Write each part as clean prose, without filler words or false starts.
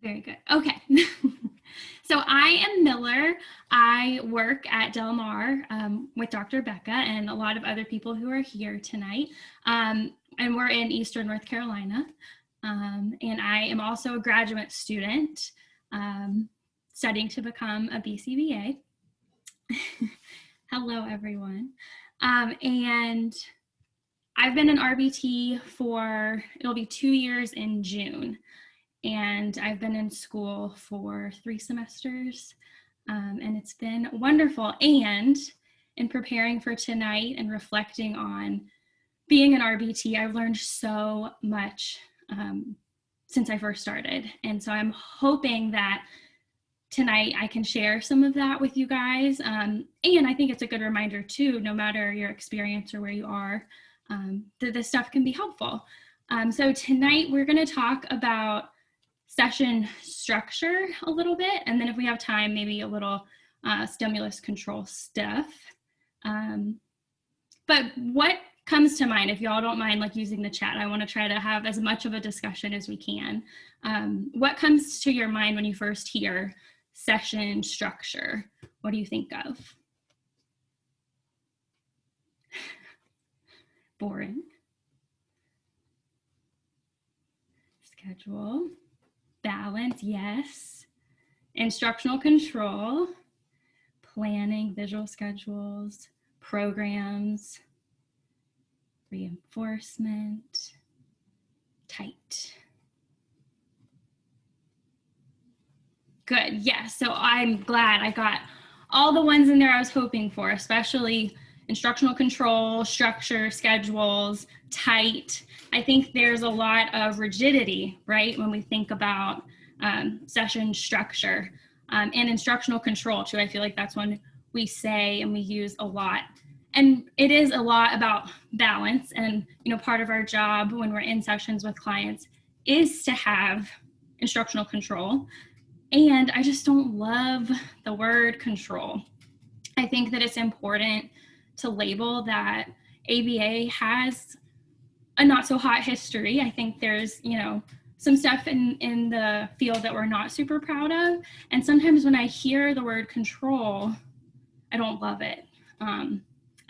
Very good. Okay. So I am Miller. I work at Del Mar with Dr. Becca and a lot of other people who are here tonight. And we're in Eastern North Carolina. And I am also a graduate student studying to become a BCBA. Hello, everyone. And I've been in RBT for, it'll be 2 years in June. And I've been in school for 3 semesters, and it's been wonderful. And in preparing for tonight and reflecting on being an RBT, I've learned so much since I first started. And so I'm hoping that tonight I can share some of that with you guys. And I think it's a good reminder too, no matter your experience or where you are, that this stuff can be helpful. So tonight we're going to talk about session structure a little bit, and then if we have time, maybe a little stimulus control stuff. But what comes to mind, if y'all don't mind like using the chat, I want to try to have as much of a discussion as we can. What comes to your mind when you first hear session structure? What do you think of? Boring. Schedule. Balance, yes. Instructional control, planning, visual schedules, programs, reinforcement, tight. Good, yes. So I'm glad I got all the ones in there I was hoping for, especially instructional control, structure, schedules, tight. I think there's a lot of rigidity, right, when we think about session structure and instructional control too. I feel like that's one we say and we use a lot. And it is a lot about balance. And, you know, part of our job when we're in sessions with clients is to have instructional control. And I just don't love the word control. I think that it's important to label that ABA has a not so hot history. I think there's, you know, some stuff in the field that we're not super proud of. And sometimes when I hear the word control, I don't love it. And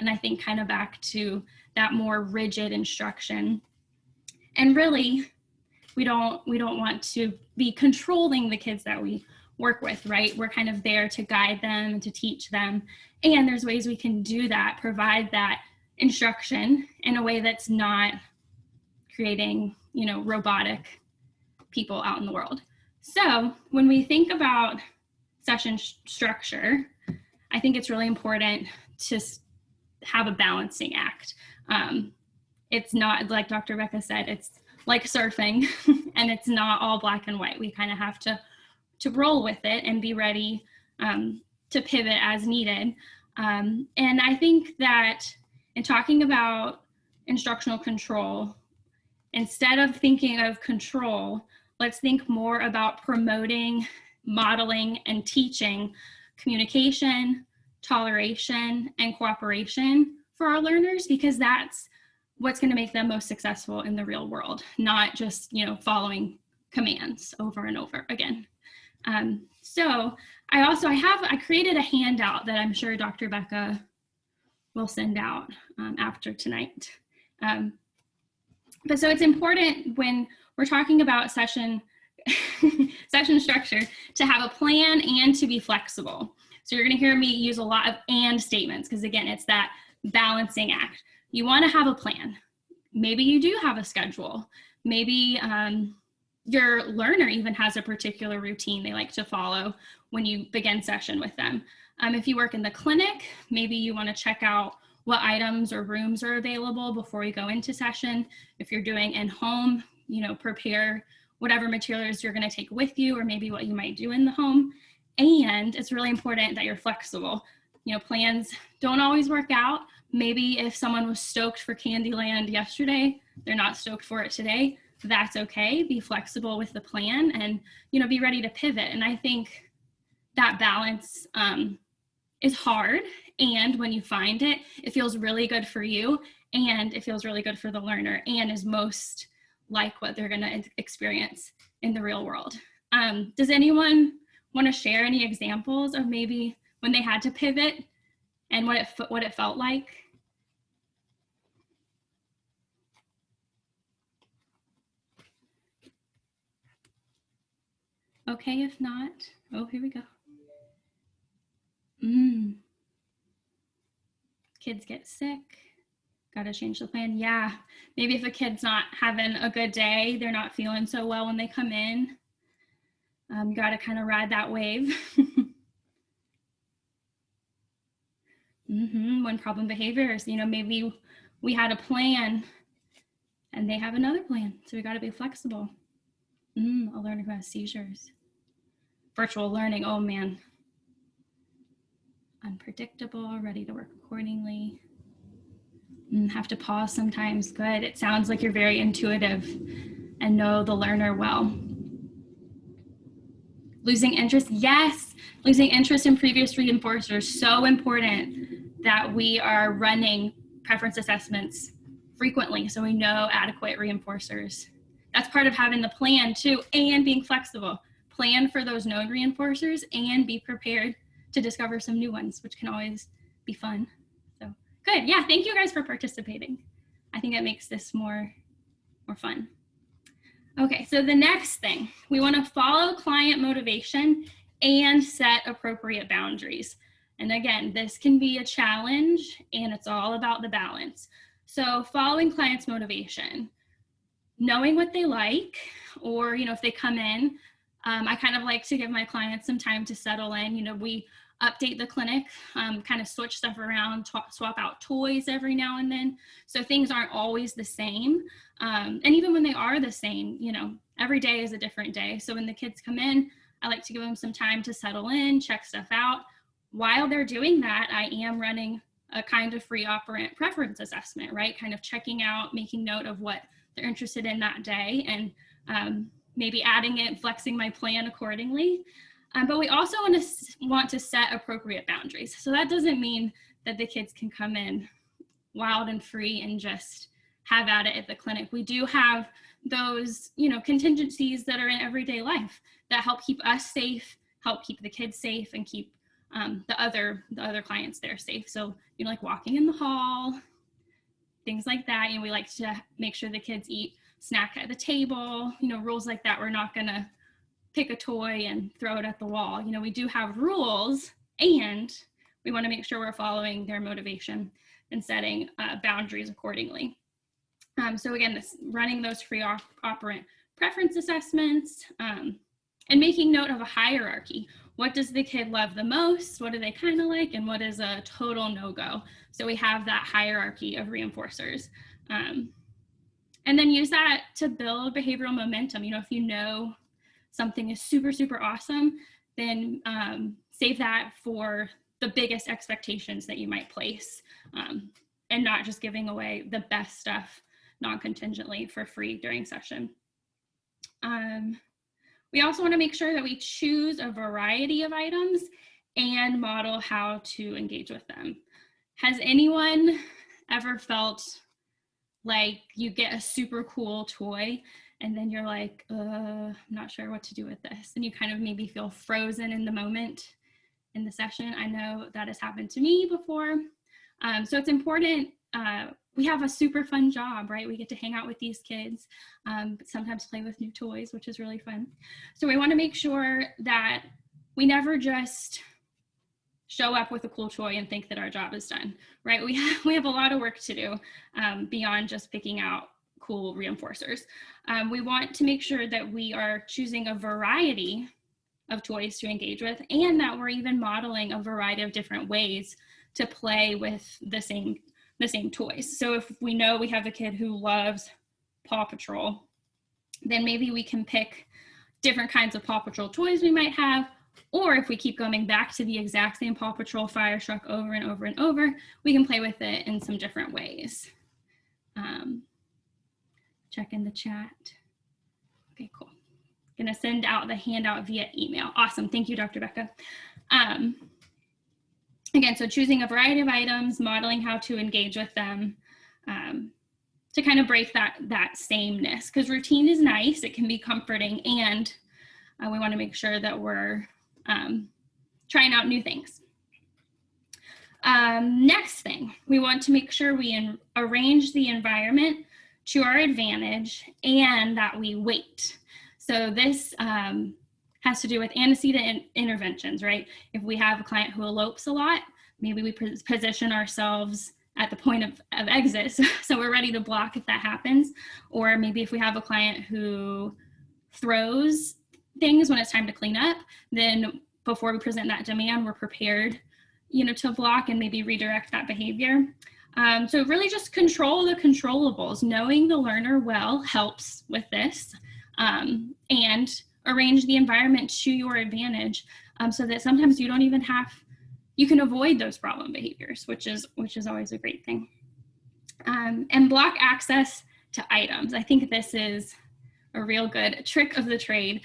I think kind of back to that more rigid instruction. And really, we don't want to be controlling the kids that we work with, right? We're kind of there to guide them and to teach them. And there's ways we can do that, provide that instruction in a way that's not creating, you know, robotic people out in the world. So when we think about session structure, I think it's really important to have a balancing act. It's not, like Dr. Becca said, it's like surfing and it's not all black and white. We kind of have to roll with it and be ready to pivot as needed. And I think that in talking about instructional control, instead of thinking of control, let's think more about promoting, modeling, and teaching communication, toleration, and cooperation for our learners, because that's what's going to make them most successful in the real world, not just, you know, following commands over and over again. So I created a handout that I'm sure Dr. Becca will send out after tonight. But so it's important when we're talking about session structure to have a plan and to be flexible. So you're going to hear me use a lot of and statements because, again, it's that balancing act. You want to have a plan. Maybe you do have a schedule. Maybe your learner even has a particular routine they like to follow when you begin session with them. If you work in the clinic, maybe you want to check out what items or rooms are available before you go into session. If you're doing in home, you know, prepare whatever materials you're going to take with you, or maybe what you might do in the home. And it's really important that you're flexible. You know, plans don't always work out. Maybe if someone was stoked for Candyland yesterday, they're not stoked for it today. That's okay. Be flexible with the plan and, you know, be ready to pivot. And I think that balance is hard. And when you find it, it feels really good for you and it feels really good for the learner and is most like what they're going to experience in the real world. Does anyone want to share any examples of maybe when they had to pivot and what it felt like? Okay, if not, oh, here we go. Kids get sick. Got to change the plan. Yeah, maybe if a kid's not having a good day, they're not feeling so well when they come in. Got to kind of ride that wave. When problem behaviors, maybe we had a plan and they have another plan. So we got to be flexible. A learner who has seizures. Virtual learning, oh man. Unpredictable, ready to work accordingly. Have to pause sometimes. Good. It sounds like you're very intuitive and know the learner well. Losing interest, yes. Losing interest in previous reinforcers, so important that we are running preference assessments frequently so we know adequate reinforcers. That's part of having the plan too, and being flexible. Plan for those known reinforcers and be prepared to discover some new ones, which can always be fun. So good. Yeah, thank you guys for participating. I think it makes this more fun. Okay, so the next thing, we want to follow client motivation and set appropriate boundaries. And again, this can be a challenge and it's all about the balance. So following clients' motivation, knowing what they like, or if they come in, I kind of like to give my clients some time to settle in. We update the clinic, kind of switch stuff around, swap out toys every now and then. So things aren't always the same. And even when they are the same, every day is a different day. So when the kids come in, I like to give them some time to settle in, check stuff out. While they're doing that, I am running a kind of free operant preference assessment, right? Kind of checking out, making note of what they're interested in that day, and maybe adding it, flexing my plan accordingly. But we also want to set appropriate boundaries. So that doesn't mean that the kids can come in wild and free and just have at it at the clinic. We do have those, contingencies that are in everyday life that help keep us safe, help keep the kids safe, and keep the other clients there safe. So, like walking in the hall, things like that. We like to make sure the kids eat snack at the table, rules like that. We're not gonna pick a toy and throw it at the wall. We do have rules, and we want to make sure we're following their motivation and setting boundaries accordingly. So again, running those free operant preference assessments, and making note of a hierarchy. What does the kid love the most? What do they kind of like? And what is a total no-go? So we have that hierarchy of reinforcers. And then use that to build behavioral momentum. If you know something is super, super awesome, then save that for the biggest expectations that you might place, and not just giving away the best stuff non-contingently for free during session. We also want to make sure that we choose a variety of items and model how to engage with them. Has anyone ever felt like you get a super cool toy and then you're like, I'm not sure what to do with this, and you kind of maybe feel frozen in the moment in the session? I know that has happened to me before. So it's important. We have a super fun job, right? We get to hang out with these kids, but sometimes play with new toys, which is really fun. So we want to make sure that we never just show up with a cool toy and think that our job is done, right? We have a lot of work to do beyond just picking out cool reinforcers. We want to make sure that we are choosing a variety of toys to engage with, and that we're even modeling a variety of different ways to play with the same toys. So if we know we have a kid who loves Paw Patrol, then maybe we can pick different kinds of Paw Patrol toys we might have. Or if we keep going back to the exact same Paw Patrol fire truck over and over and over, we can play with it in some different ways. Check in the chat. Okay, cool. Gonna send out the handout via email. Awesome, thank you, Dr. Becca. Again, so choosing a variety of items, modeling how to engage with them, to kind of break that sameness, because routine is nice, it can be comforting, and We want to make sure that we're trying out new things. Next thing, we want to make sure we arrange the environment to our advantage and that we wait. So this has to do with antecedent interventions, right? If we have a client who elopes a lot, maybe we position ourselves at the point of exit, so we're ready to block if that happens. Or maybe if we have a client who throws things when it's time to clean up, then before we present that demand, we're prepared, to block and maybe redirect that behavior. So really just control the controllables. Knowing the learner well helps with this, and arrange the environment to your advantage, so that sometimes you don't even you can avoid those problem behaviors, which is always a great thing. And block access to items. I think this is a real good trick of the trade.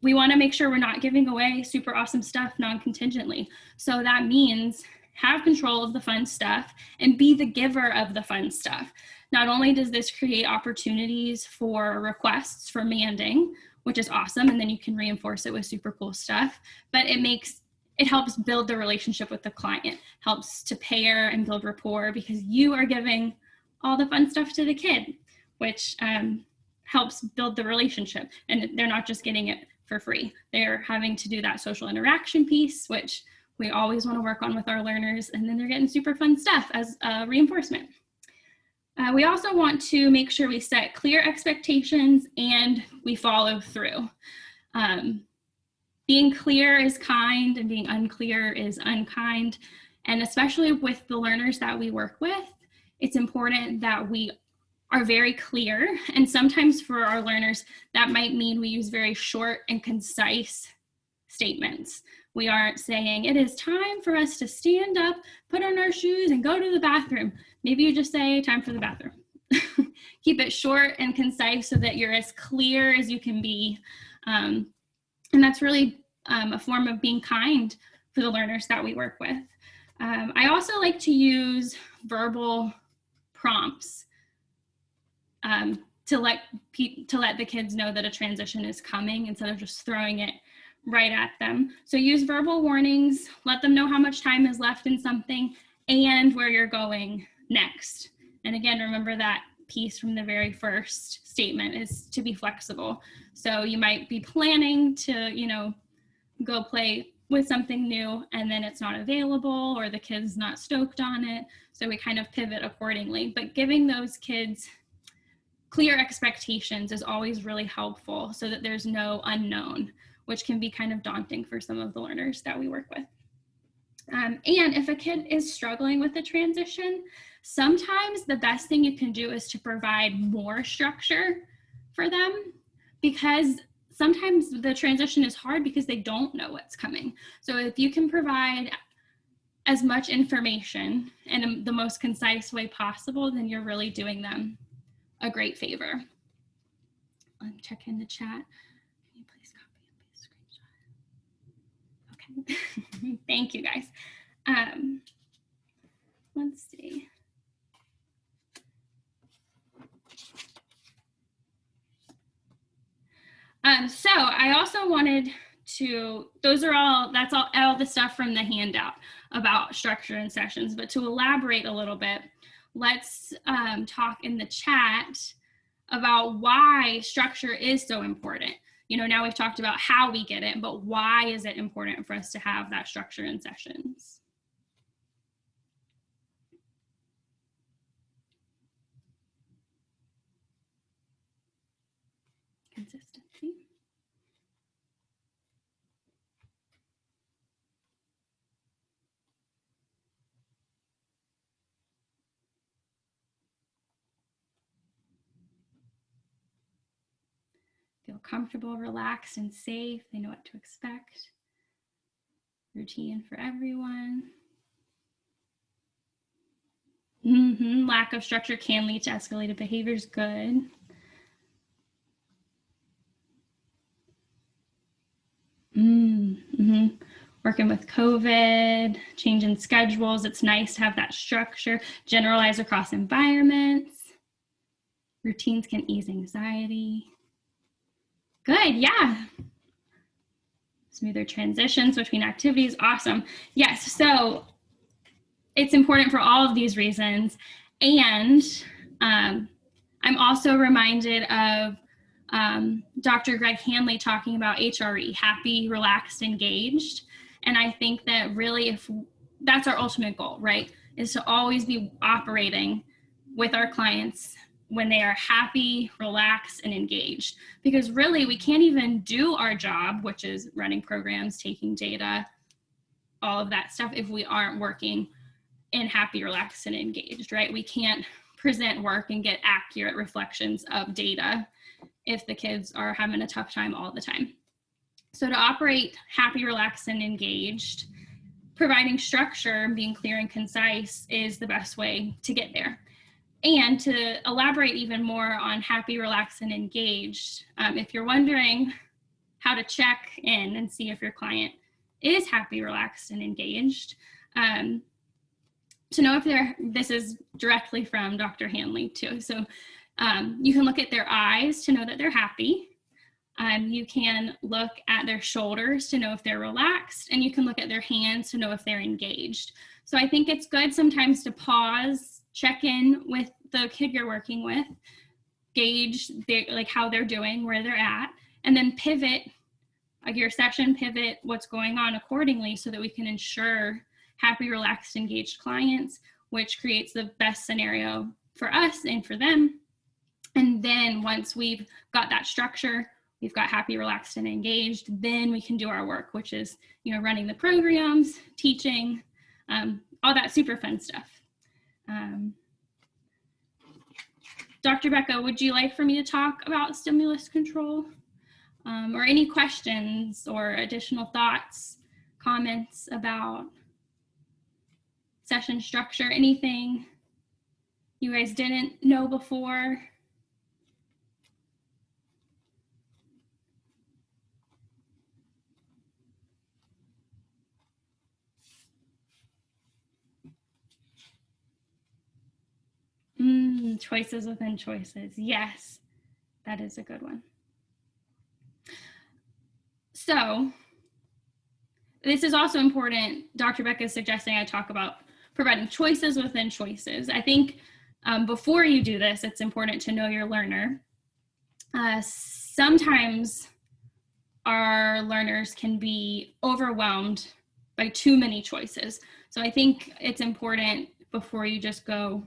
We want to make sure we're not giving away super awesome stuff non-contingently. So that means have control of the fun stuff and be the giver of the fun stuff. Not only does this create opportunities for requests for manding, which is awesome, and then you can reinforce it with super cool stuff, but it helps build the relationship with the client, helps to pair and build rapport because you are giving all the fun stuff to the kid, which helps build the relationship. And they're not just getting it for free. They're having to do that social interaction piece, which we always want to work on with our learners, and then they're getting super fun stuff as reinforcement. We also want to make sure we set clear expectations and we follow through. Being clear is kind and being unclear is unkind. And especially with the learners that we work with, it's important that we are very clear. And sometimes for our learners, that might mean we use very short and concise statements. We aren't saying, it is time for us to stand up, put on our shoes, and go to the bathroom. Maybe you just say, time for the bathroom. Keep it short and concise so that you're as clear as you can be. And that's really a form of being kind for the learners that we work with. I also like to use verbal prompts to let the kids know that a transition is coming instead of just throwing it right at them. So use verbal warnings, let them know how much time is left in something and where you're going next. And again, remember that piece from the very first statement is to be flexible. So you might be planning to, go play with something new and then it's not available or the kid's not stoked on it. So we kind of pivot accordingly, but giving those kids clear expectations is always really helpful so that there's no unknown, which can be kind of daunting for some of the learners that we work with. And if a kid is struggling with the transition, sometimes the best thing you can do is to provide more structure for them, because sometimes the transition is hard because they don't know what's coming. So if you can provide as much information in the most concise way possible, then you're really doing them a great favor. Let me check in the chat. Can you please copy and paste screenshot? Okay, thank you guys. Let's see. So I also wanted to, that's all the stuff from the handout about structure and sessions, but to elaborate a little bit, let's talk in the chat about why structure is so important. Now we've talked about how we get it, but why is it important for us to have that structure in sessions? Consistency. Feel comfortable, relaxed, and safe. They know what to expect. Routine for everyone. Lack of structure can lead to escalated behaviors. Good. Working with COVID, changing schedules. It's nice to have that structure. Generalize across environments. Routines can ease anxiety. Good, yeah. Smoother transitions between activities, awesome. Yes, so it's important for all of these reasons. And I'm also reminded of Dr. Greg Hanley talking about HRE, happy, relaxed, engaged. And I think that really, if that's our ultimate goal, right, is to always be operating with our clients when they are happy, relaxed, and engaged. Because really, we can't even do our job, which is running programs, taking data, all of that stuff, if we aren't working in happy, relaxed, and engaged, right? We can't present work and get accurate reflections of data if the kids are having a tough time all the time. So to operate happy, relaxed, and engaged, providing structure, being clear and concise is the best way to get there. And to elaborate even more on happy, relaxed, and engaged, if you're wondering how to check in and see if your client is happy, relaxed, and engaged, to know if this is directly from Dr. Hanley too. So you can look at their eyes to know that they're happy. You can look at their shoulders to know if they're relaxed, and you can look at their hands to know if they're engaged. So I think it's good sometimes to pause, check in with the kid you're working with, gauge like how they're doing, where they're at, and then pivot your session, pivot what's going on accordingly so that we can ensure happy, relaxed, engaged clients, which creates the best scenario for us and for them. And then once we've got that structure, we've got happy, relaxed, and engaged, then we can do our work, which is, running the programs, teaching, all that super fun stuff. Dr. Becca, would you like for me to talk about stimulus control? Or any questions or additional thoughts, comments about session structure, anything you guys didn't know before? Choices within choices. Yes, that is a good one. So this is also important. Dr. Becca is suggesting I talk about providing choices within choices. I think before you do this, it's important to know your learner. Sometimes our learners can be overwhelmed by too many choices. So I think it's important before you just go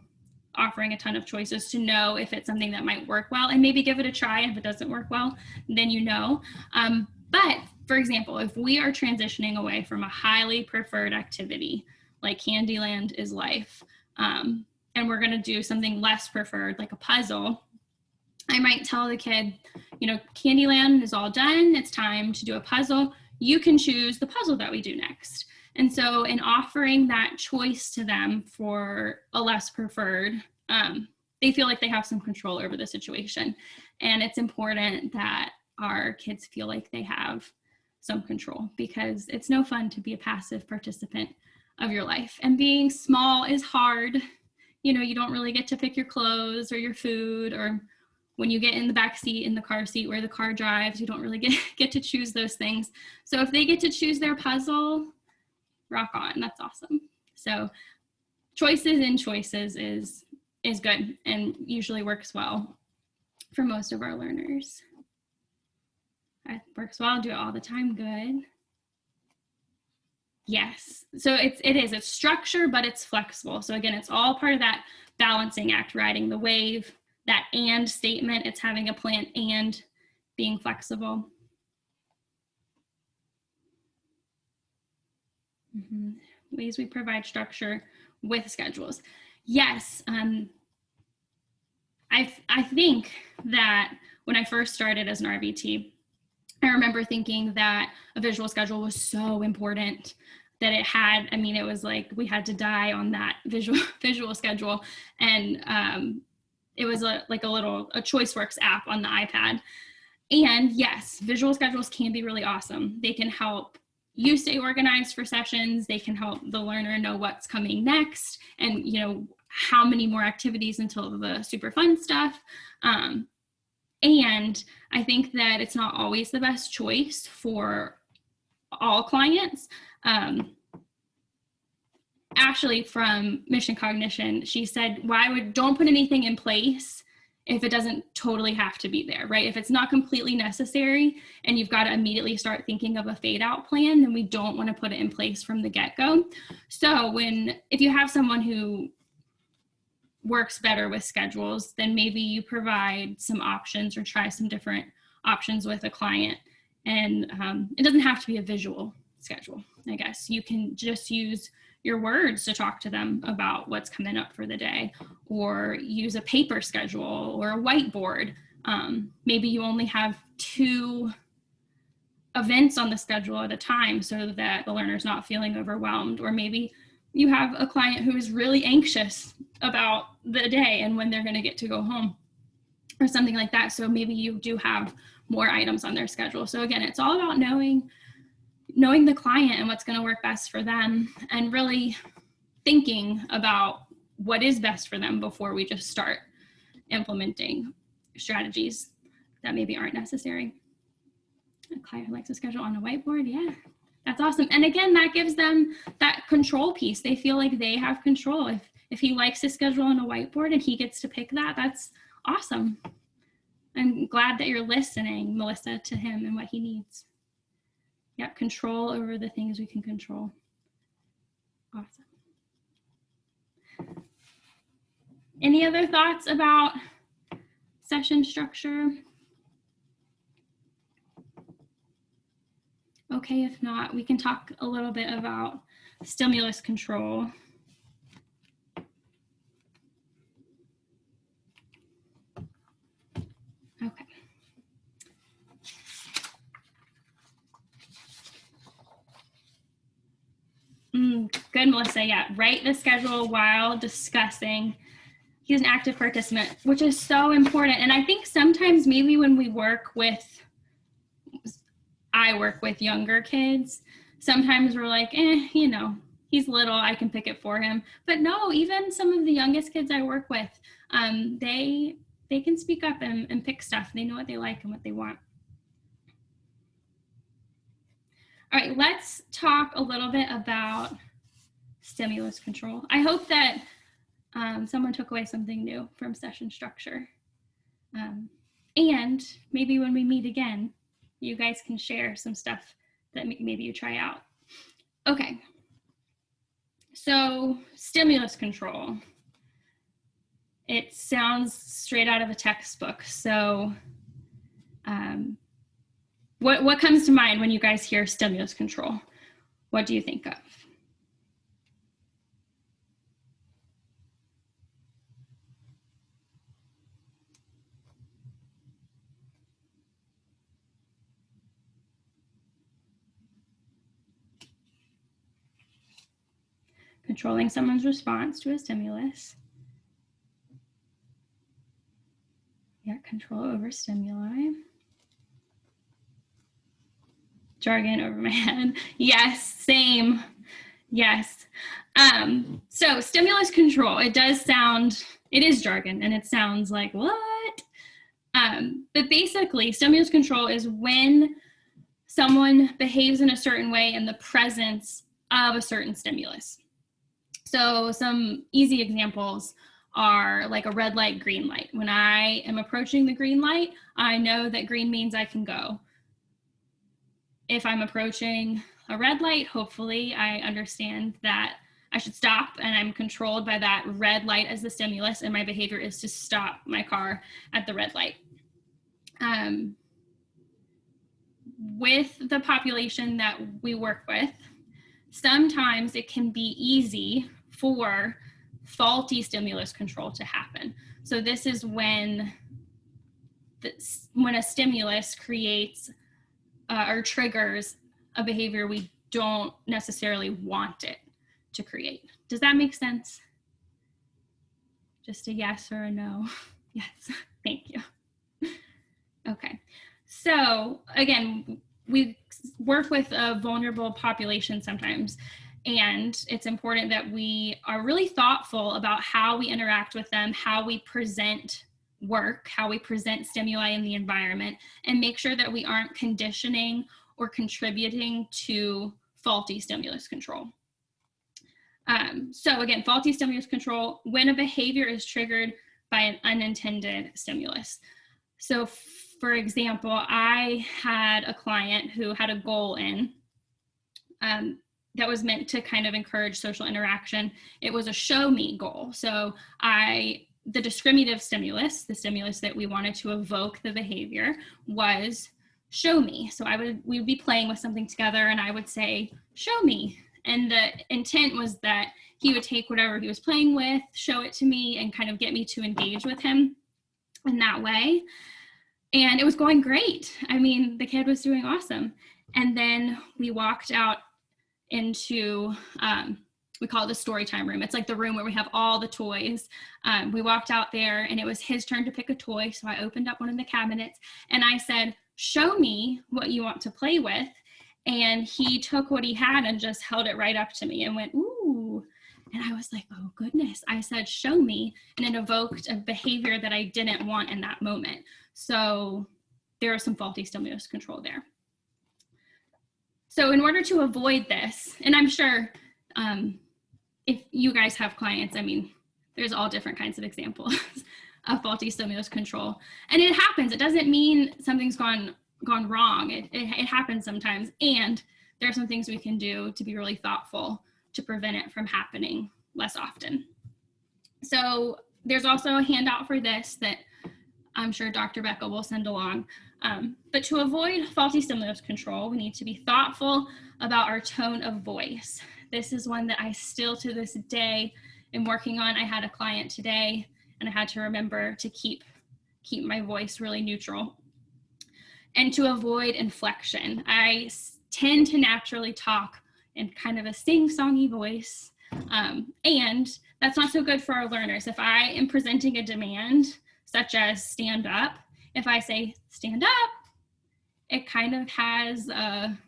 offering a ton of choices to know if it's something that might work well, and maybe give it a try. If it doesn't work well, then but for example, if we are transitioning away from a highly preferred activity like Candyland is Life, and we're going to do something less preferred like a puzzle, I might tell the kid, Candyland is all done, it's time to do a puzzle. You can choose the puzzle that we do next. And so in offering that choice to them for a less preferred, they feel like they have some control over the situation. And it's important that our kids feel like they have some control, because it's no fun to be a passive participant of your life. And being small is hard. You don't really get to pick your clothes or your food, or when you get in the back seat, in the car seat where the car drives, you don't really get to choose those things. So if they get to choose their puzzle, rock on, that's awesome. So choices in choices is good and usually works well for most of our learners. It works well, do it all the time, good. Yes, so it's structure, but it's flexible. So again, it's all part of that balancing act, riding the wave, that and statement, it's having a plan and being flexible. Ways we provide structure with schedules. Yes, I think that when I first started as an RBT, I remember thinking that a visual schedule was so important, that it was like we had to die on that visual schedule. And it was a ChoiceWorks app on the iPad. And yes, visual schedules can be really awesome. They can help you stay organized for sessions. They can help the learner know what's coming next and, how many more activities until the super fun stuff. And I think that it's not always the best choice for all clients. Ashley from Mission Cognition, she said, don't put anything in place if it doesn't totally have to be there, right? If it's not completely necessary and you've got to immediately start thinking of a fade out plan, then we don't want to put it in place from the get-go. So if you have someone who works better with schedules, then maybe you provide some options or try some different options with a client. And it doesn't have to be a visual schedule, I guess. You can just use your words to talk to them about what's coming up for the day, or use a paper schedule or a whiteboard. Maybe you only have 2 events on the schedule at a time so that the learner's not feeling overwhelmed. Or maybe you have a client who is really anxious about the day and when they're going to get to go home or something like that. So maybe you do have more items on their schedule. So again, it's all about knowing the client and what's going to work best for them, and really thinking about what is best for them before we just start implementing strategies that maybe aren't necessary. A client who likes a schedule on a whiteboard, yeah, that's awesome. And again, that gives them that control piece. They feel like they have control. If he likes his schedule on a whiteboard and he gets to pick that, that's awesome. I'm glad that you're listening, Melissa, to him and what he needs. Yep, control over the things we can control. Awesome. Any other thoughts about session structure? Okay, if not, we can talk a little bit about stimulus control. Okay. Good, Melissa. Yeah, write the schedule while discussing. He's an active participant, which is so important. And I think sometimes maybe when I work with younger kids, sometimes we're like, he's little, I can pick it for him. But no, even some of the youngest kids I work with, they can speak up and pick stuff. They know what they like and what they want. All right, let's talk a little bit about stimulus control. I hope that someone took away something new from session structure. And maybe when we meet again, you guys can share some stuff that maybe you try out. Okay, so stimulus control. It sounds straight out of a textbook. So what comes to mind when you guys hear stimulus control? What do you think of? Controlling someone's response to a stimulus. Yeah, control over stimuli. Jargon over my head. Yes, same. Yes. So stimulus control, it is jargon and it sounds like, what? But basically, stimulus control is when someone behaves in a certain way in the presence of a certain stimulus. So some easy examples are like a red light, green light. When I am approaching the green light, I know that green means I can go. If I'm approaching a red light, hopefully I understand that I should stop, and I'm controlled by that red light as the stimulus, and my behavior is to stop my car at the red light. With the population that we work with, sometimes it can be easy for faulty stimulus control to happen. So this is when a stimulus creates or triggers a behavior we don't necessarily want it to create. Does that make sense? Just a yes or a no? Yes, thank you. Okay, so again, we work with a vulnerable population sometimes, and it's important that we are really thoughtful about how we interact with them, how we present work, how we present stimuli in the environment, and make sure that we aren't conditioning or contributing to faulty stimulus control. So again, faulty stimulus control, when a behavior is triggered by an unintended stimulus. So for example, I had a client who had a goal in that was meant to kind of encourage social interaction. It was a show me goal. So the discriminative stimulus, the stimulus that we wanted to evoke the behavior, was show me. So we would be playing with something together and I would say, show me. And the intent was that he would take whatever he was playing with, show it to me, and kind of get me to engage with him in that way. And it was going great. I mean, the kid was doing awesome. And then we walked out into, we call it the story time room. It's like the room where we have all the toys. We walked out there and it was his turn to pick a toy. So I opened up one of the cabinets and I said, show me what you want to play with. And he took what he had and just held it right up to me and went, ooh. And I was like, oh goodness. I said, show me. And it evoked a behavior that I didn't want in that moment. So there was some faulty stimulus control there. So in order to avoid this, and I'm sure if you guys have clients, I mean, there's all different kinds of examples of faulty stimulus control. And it happens. It doesn't mean something's gone wrong. It happens sometimes. And there are some things we can do to be really thoughtful to prevent it from happening less often. So there's also a handout for this that I'm sure Dr. Becca will send along. But to avoid faulty stimulus control, we need to be thoughtful about our tone of voice. This is one that I still to this day am working on. I had a client today and I had to remember to keep my voice really neutral. And to avoid inflection. I tend to naturally talk in kind of a sing-songy voice. And that's not so good for our learners. If I am presenting a demand, such as stand up, if I say stand up, it kind of has a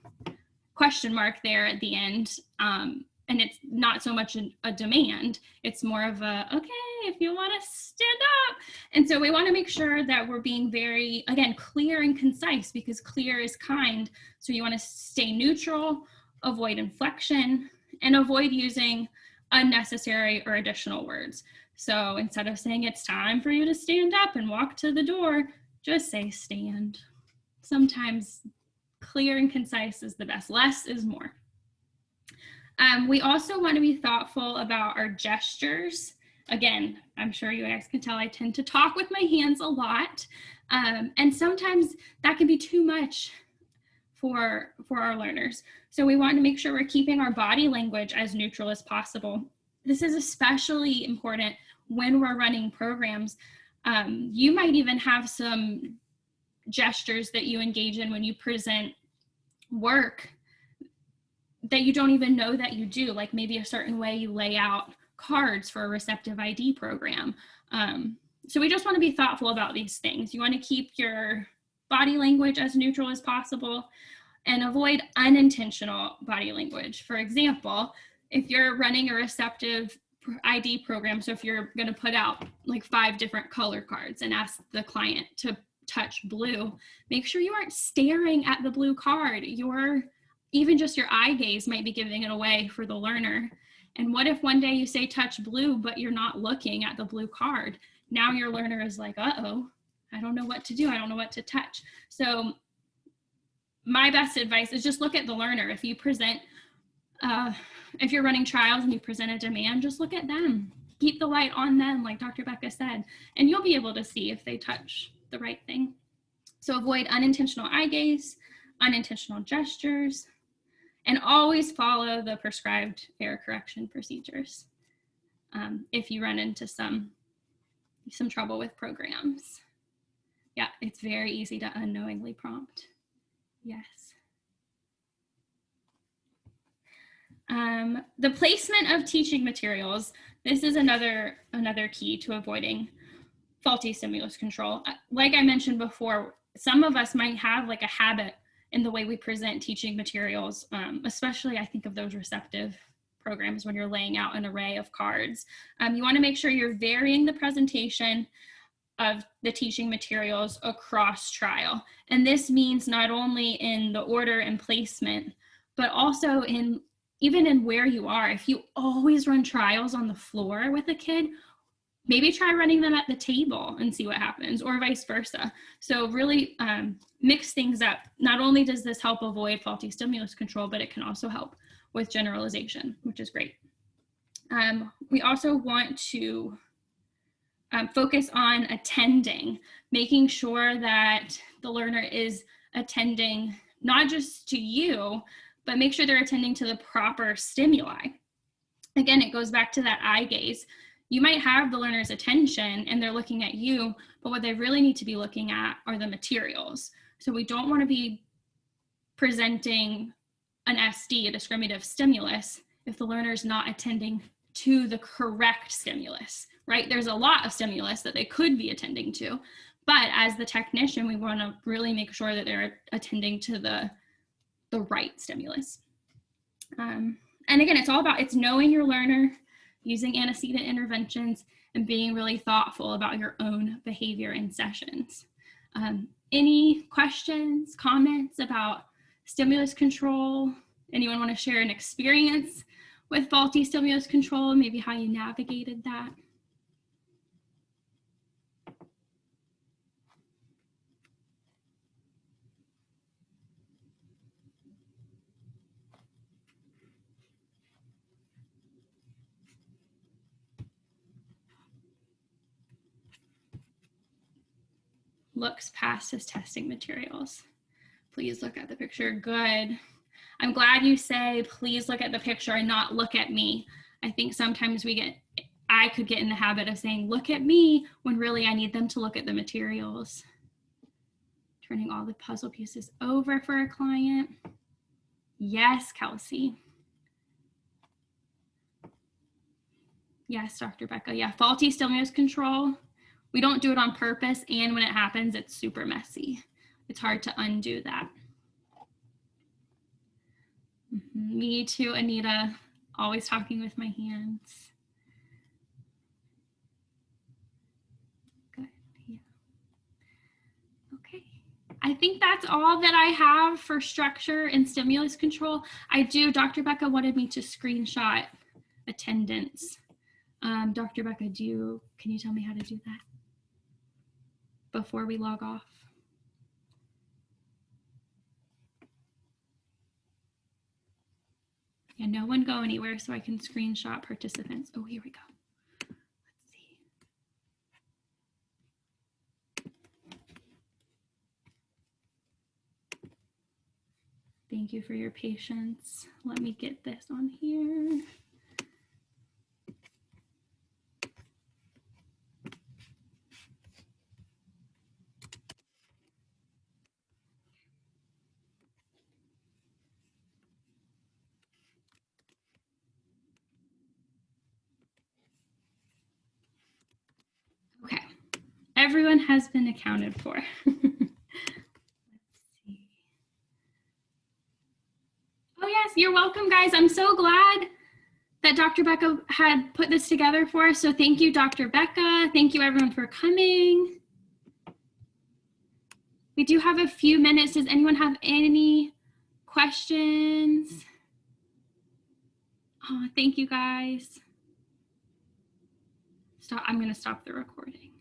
question mark there at the end. And it's not so much a demand, it's more of a, okay, if you want to stand up. And so we want to make sure that we're being very, again, clear and concise, because clear is kind. So you want to stay neutral, avoid inflection, and avoid using unnecessary or additional words. So instead of saying it's time for you to stand up and walk to the door, just say stand. Sometimes clear and concise is the best. Less is more. We also want to be thoughtful about our gestures. Again, I'm sure you guys can tell I tend to talk with my hands a lot. And sometimes that can be too much for our learners. So we want to make sure we're keeping our body language as neutral as possible. This is especially important when we're running programs. You might even have some gestures that you engage in when you present work that you don't even know that you do, like maybe a certain way you lay out cards for a receptive ID program. So we just want to be thoughtful about these things. You want to keep your body language as neutral as possible and avoid unintentional body language. For example, if you're running a receptive ID program, so if you're going to put out like 5 different color cards and ask the client to touch blue, make sure you aren't staring at the blue card. Even just your eye gaze might be giving it away for the learner. And what if one day you say touch blue, but you're not looking at the blue card? Now your learner is like, uh-oh, I don't know what to do. I don't know what to touch. So my best advice is just look at the learner. If you present, if you're running trials and you present a demand, just look at them. Keep the light on them, like Dr. Becca said, and you'll be able to see if they touch the right thing. So avoid unintentional eye gaze, unintentional gestures, and always follow the prescribed error correction procedures if you run into some trouble with programs. Yeah, it's very easy to unknowingly prompt. Yes. The placement of teaching materials. This is another key to avoiding faulty stimulus control. Like I mentioned before, some of us might have like a habit in the way we present teaching materials, especially I think of those receptive programs when you're laying out an array of cards. You want to make sure you're varying the presentation of the teaching materials across trial. And this means not only in the order and placement, but also even in where you are. If you always run trials on the floor with a kid, maybe try running them at the table and see what happens, or vice versa. So really mix things up. Not only does this help avoid faulty stimulus control, but it can also help with generalization, which is great. We also want to focus on attending, making sure that the learner is attending not just to you, but make sure they're attending to the proper stimuli. Again, it goes back to that eye gaze. You might have the learner's attention and they're looking at you, but what they really need to be looking at are the materials. So we don't want to be presenting an SD, a discriminative stimulus, if the learner is not attending to the correct stimulus, right? There's a lot of stimulus that they could be attending to, but as the technician, we want to really make sure that they're attending to the right stimulus. And again, it's knowing your learner, using antecedent interventions, and being really thoughtful about your own behavior in sessions. Any questions, comments about stimulus control? Anyone want to share an experience with faulty stimulus control, maybe how you navigated that? Looks past his testing materials. Please look at the picture. Good. I'm glad you say, please look at the picture and not look at me. I think sometimes I could get in the habit of saying, look at me, when really I need them to look at the materials. Turning all the puzzle pieces over for a client. Yes, Kelsey. Yes, Dr. Becca. Yeah, faulty stimulus control. We don't do it on purpose, and when it happens, it's super messy. It's hard to undo that. Me too, Anita. Always talking with my hands. Good. Yeah. Okay. I think that's all that I have for structure and stimulus control. Dr. Becca wanted me to screenshot attendance. Dr. Becca, can you tell me how to do that before we log off? Yeah, no one go anywhere so I can screenshot participants. Oh, here we go. Let's see. Thank you for your patience. Let me get this on here. Okay, everyone has been accounted for. Let's see. Oh yes, you're welcome, guys. I'm so glad that Dr. Becca had put this together for us. So thank you, Dr. Becca. Thank you everyone for coming. We do have a few minutes. Does anyone have any questions? Oh, thank you guys. I'm going to stop the recording.